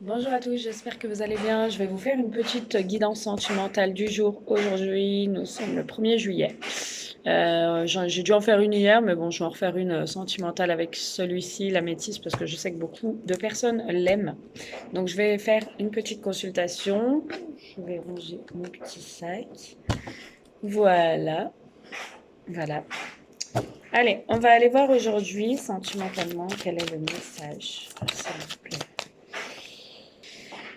Bonjour à tous, j'espère que vous allez bien. Je vais vous faire une petite guidance sentimentale du jour. Aujourd'hui, nous sommes le 1er juillet. J'ai dû en faire une hier, mais bon, je vais en refaire une sentimentale avec celui-ci, la métisse, parce que je sais que beaucoup de personnes l'aiment. Donc, je vais faire une petite consultation. Je vais ranger mon petit sac. Voilà, voilà. Allez, on va aller voir aujourd'hui, sentimentalement, quel est le message, s'il vous plaît.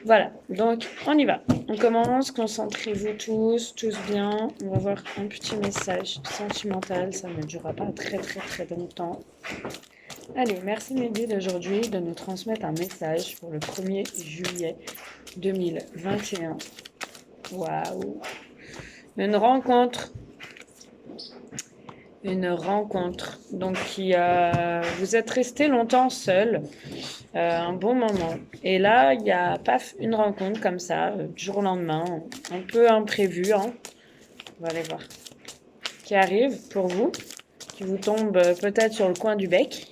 Voilà, donc on y va. On commence, concentrez-vous tous bien. On va voir un petit message sentimental, ça ne durera pas très longtemps. Allez, merci Mehdi d'aujourd'hui de nous transmettre un message pour le 1er juillet 2021. Waouh! Une rencontre. Une rencontre. Donc, vous êtes resté longtemps seul, un bon moment. Et là, il y a, paf, une rencontre comme ça, du jour au lendemain, un peu imprévue, hein. On va aller voir. Qui arrive pour vous, qui vous tombe peut-être sur le coin du bec.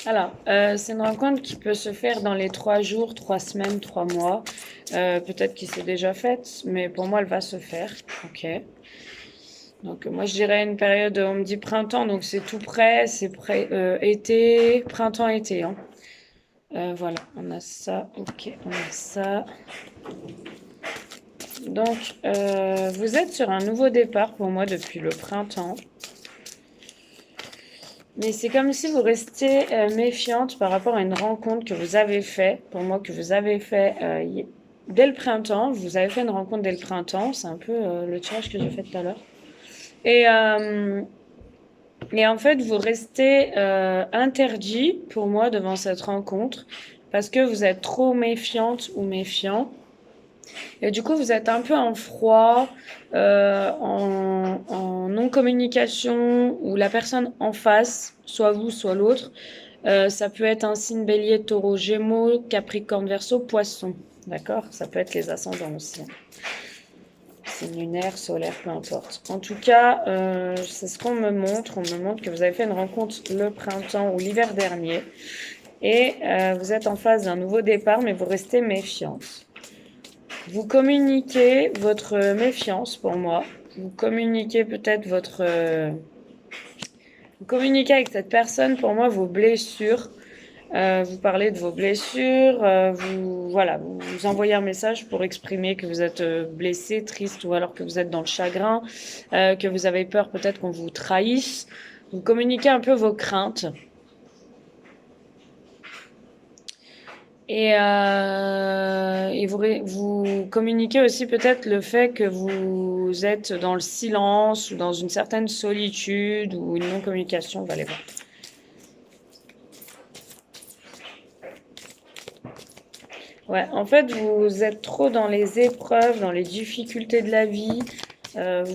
Alors, c'est une rencontre qui peut se faire dans les 3 jours, 3 semaines, 3 mois. Peut-être qu'il s'est déjà faite, mais pour moi, elle va se faire. Ok. Donc, moi, je dirais une période, on me dit printemps, donc c'est tout près, c'est prêt, été, printemps-été, hein. Voilà, on a ça, ok, on a ça. Donc, vous êtes sur un nouveau départ pour moi depuis le printemps. Mais c'est comme si vous restiez méfiante par rapport à une rencontre que vous avez fait, pour moi, que vous avez fait dès le printemps. Vous avez fait une rencontre dès le printemps, c'est un peu le tirage que j'ai fait tout à l'heure. Et, euh, et en fait, vous restez interdit pour moi devant cette rencontre parce que vous êtes trop méfiante ou méfiant. Et du coup, vous êtes un peu en froid, en non-communication, où la personne en face, soit vous, soit l'autre, ça peut être un signe bélier, taureau, gémeaux, capricorne, verseau, poisson. D'accord? Ça peut être les ascendants aussi. Signe lunaire, solaire, peu importe. En tout cas, c'est ce qu'on me montre. On me montre que vous avez fait une rencontre le printemps ou l'hiver dernier. Et vous êtes en phase d'un nouveau départ, mais vous restez méfiante. Vous communiquez votre méfiance pour moi. Vous communiquez peut-être vous communiquez avec cette personne pour moi vos blessures. Vous parlez de vos blessures. Vous envoyez un message pour exprimer que vous êtes blessé, triste ou alors que vous êtes dans le chagrin, que vous avez peur peut-être qu'on vous trahisse. Vous communiquez un peu vos craintes. Et vous communiquez aussi peut-être le fait que vous êtes dans le silence ou dans une certaine solitude ou une non-communication. On va aller voir. Ouais, en fait, vous êtes trop dans les épreuves, dans les difficultés de la vie.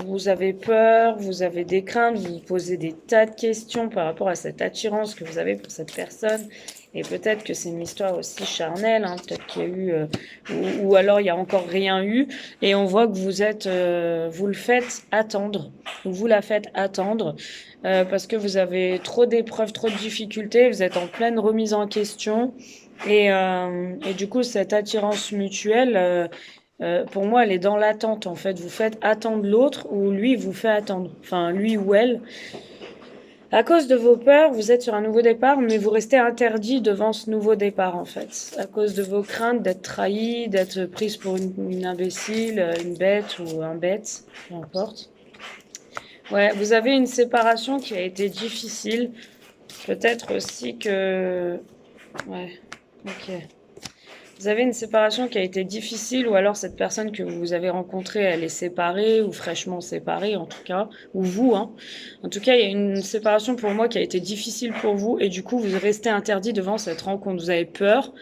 Vous avez peur, vous avez des craintes, vous vous posez des tas de questions par rapport à cette attirance que vous avez pour cette personne. Et peut-être que c'est une histoire aussi charnelle, hein, peut-être qu'il y a eu, ou alors il y a encore rien eu. Et on voit que vous le faites attendre, vous la faites attendre, parce que vous avez trop d'épreuves, trop de difficultés, vous êtes en pleine remise en question. Et du coup, cette attirance mutuelle, pour moi, elle est dans l'attente, en fait. Vous faites attendre l'autre ou lui vous fait attendre. Enfin, lui ou elle. À cause de vos peurs, vous êtes sur un nouveau départ, mais vous restez interdit devant ce nouveau départ, en fait. À cause de vos craintes d'être trahi, d'être prise pour une imbécile, une bête ou un bête, peu importe. Ouais, vous avez une séparation qui a été difficile. Peut-être aussi que... Ouais, ok. Vous avez une séparation qui a été difficile ou alors cette personne que vous avez rencontrée, elle est séparée ou fraîchement séparée en tout cas, ou vous, hein. En tout cas, il y a une séparation pour moi qui a été difficile pour vous et du coup, vous restez interdit devant cette rencontre. Vous avez peur,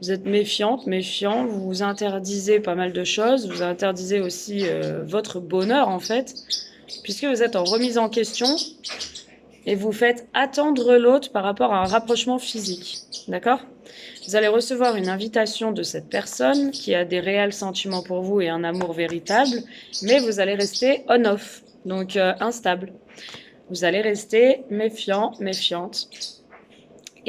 vous êtes méfiante, méfiant, vous vous interdisez pas mal de choses, vous interdisez aussi votre bonheur en fait, puisque vous êtes en remise en question et vous faites attendre l'autre par rapport à un rapprochement physique. D'accord? Vous allez recevoir une invitation de cette personne qui a des réels sentiments pour vous et un amour véritable, mais vous allez rester on-off, donc instable. Vous allez rester méfiant, méfiante.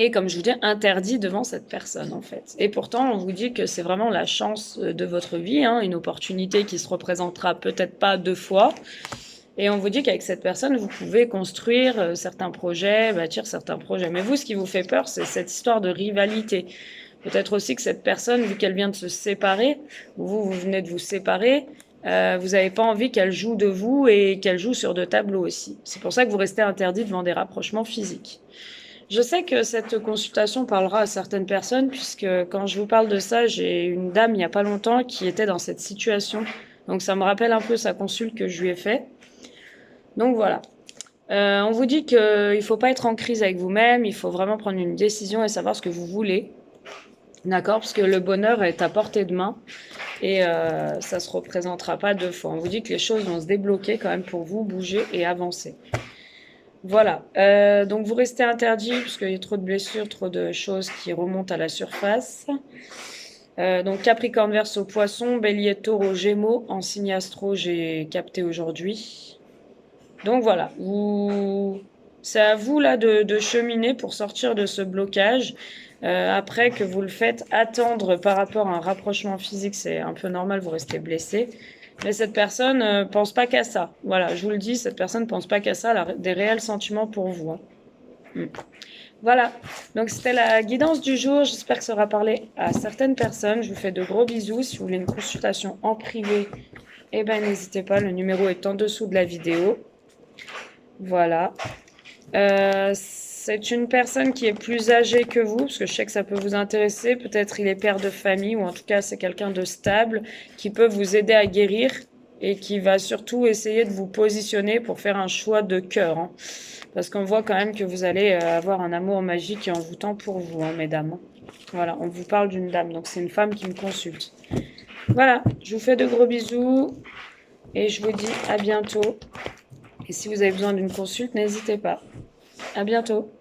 Et comme je vous dis, interdit devant cette personne, en fait. Et pourtant, on vous dit que c'est vraiment la chance de votre vie, hein, une opportunité qui se représentera peut-être pas 2 fois. Et on vous dit qu'avec cette personne, vous pouvez construire certains projets, bâtir certains projets. Mais vous, ce qui vous fait peur, c'est cette histoire de rivalité. Peut-être aussi que cette personne, vu qu'elle vient de se séparer, ou vous venez de vous séparer, vous n'avez pas envie qu'elle joue de vous et qu'elle joue sur 2 tableaux aussi. C'est pour ça que vous restez interdit devant des rapprochements physiques. Je sais que cette consultation parlera à certaines personnes, puisque quand je vous parle de ça, j'ai une dame il n'y a pas longtemps qui était dans cette situation. Donc ça me rappelle un peu sa consulte que je lui ai faite. Donc voilà. On vous dit qu'il ne faut pas être en crise avec vous-même, il faut vraiment prendre une décision et savoir ce que vous voulez. D'accord? Parce que le bonheur est à portée de main et ça ne se représentera pas 2 fois. On vous dit que les choses vont se débloquer quand même pour vous, bouger et avancer. Voilà, donc vous restez interdit parce qu'il y a trop de blessures, trop de choses qui remontent à la surface. Donc Capricorne, Verseau, Poisson, Bélier, Taureau, Gémeaux, en signe astro, j'ai capté aujourd'hui. Donc voilà, c'est à vous là de cheminer pour sortir de ce blocage. Après que vous le faites, attendre par rapport à un rapprochement physique, c'est un peu normal, vous restez blessé. Mais cette personne pense pas qu'à ça. Voilà, je vous le dis, cette personne pense pas qu'à ça, elle a des réels sentiments pour vous. Hein. Voilà, donc c'était la guidance du jour. J'espère que ça aura parlé à certaines personnes. Je vous fais de gros bisous. Si vous voulez une consultation en privé, eh ben, n'hésitez pas, le numéro est en dessous de la vidéo. Voilà. C'est une personne qui est plus âgée que vous, parce que je sais que ça peut vous intéresser. Peut-être il est père de famille, ou en tout cas c'est quelqu'un de stable qui peut vous aider à guérir et qui va surtout essayer de vous positionner pour faire un choix de cœur. Hein. Parce qu'on voit quand même que vous allez avoir un amour magique et envoûtant pour vous, hein, mesdames. Voilà, on vous parle d'une dame, donc c'est une femme qui me consulte. Voilà, je vous fais de gros bisous et je vous dis à bientôt. Et si vous avez besoin d'une consulte, n'hésitez pas. À bientôt.